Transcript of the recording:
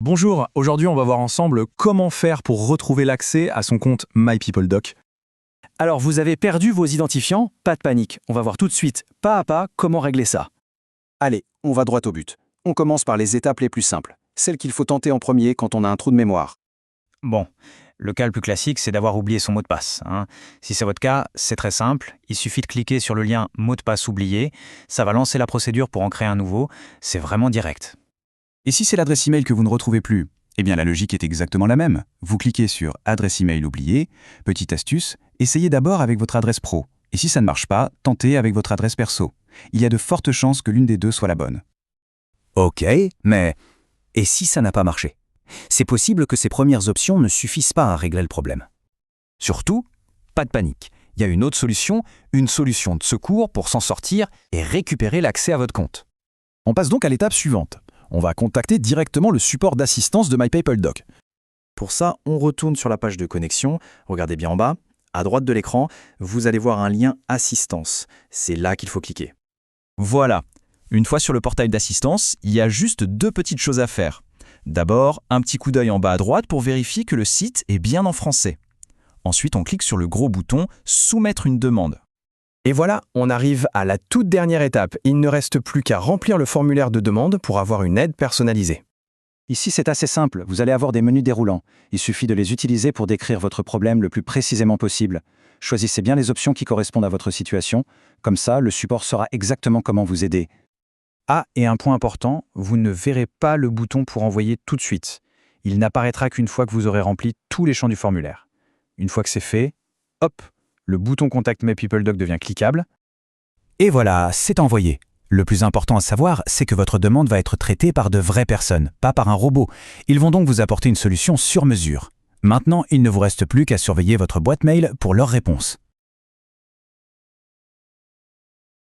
Bonjour, aujourd'hui on va voir ensemble comment faire pour retrouver l'accès à son compte MyPeopleDoc. Alors, vous avez perdu vos identifiants? Pas de panique. On va voir tout de suite, pas à pas, comment régler ça. Allez, on va droit au but. On commence par les étapes les plus simples, celles qu'il faut tenter en premier quand on a un trou de mémoire. Bon, le cas le plus classique, c'est d'avoir oublié son mot de passe, hein. Si c'est votre cas, c'est très simple. Il suffit de cliquer sur le lien mot de passe oublié. Ça va lancer la procédure pour en créer un nouveau. C'est vraiment direct. Et si c'est l'adresse email que vous ne retrouvez plus? Eh bien, la logique est exactement la même. Vous cliquez sur adresse email oubliée. Petite astuce, essayez d'abord avec votre adresse pro. Et si ça ne marche pas, tentez avec votre adresse perso. Il y a de fortes chances que l'une des deux soit la bonne. Ok, mais et si ça n'a pas marché? C'est possible que ces premières options ne suffisent pas à régler le problème. Surtout, pas de panique. Il y a une autre solution, une solution de secours pour s'en sortir et récupérer l'accès à votre compte. On passe donc à l'étape suivante. On va contacter directement le support d'assistance de MyPeopleDoc. Pour ça, on retourne sur la page de connexion. Regardez bien en bas, à droite de l'écran, vous allez voir un lien assistance. C'est là qu'il faut cliquer. Voilà. Une fois sur le portail d'assistance, il y a juste deux petites choses à faire. D'abord, un petit coup d'œil en bas à droite pour vérifier que le site est bien en français. Ensuite, on clique sur le gros bouton « Soumettre une demande ». Et voilà, on arrive à la toute dernière étape. Il ne reste plus qu'à remplir le formulaire de demande pour avoir une aide personnalisée. Ici, c'est assez simple, vous allez avoir des menus déroulants. Il suffit de les utiliser pour décrire votre problème le plus précisément possible. Choisissez bien les options qui correspondent à votre situation. Comme ça, le support saura exactement comment vous aider. Ah, et un point important, vous ne verrez pas le bouton pour envoyer tout de suite. Il n'apparaîtra qu'une fois que vous aurez rempli tous les champs du formulaire. Une fois que c'est fait, hop, le bouton Contact MyPeopleDoc devient cliquable. Et voilà, c'est envoyé. Le plus important à savoir, c'est que votre demande va être traitée par de vraies personnes, pas par un robot. Ils vont donc vous apporter une solution sur mesure. Maintenant, il ne vous reste plus qu'à surveiller votre boîte mail pour leurs réponses.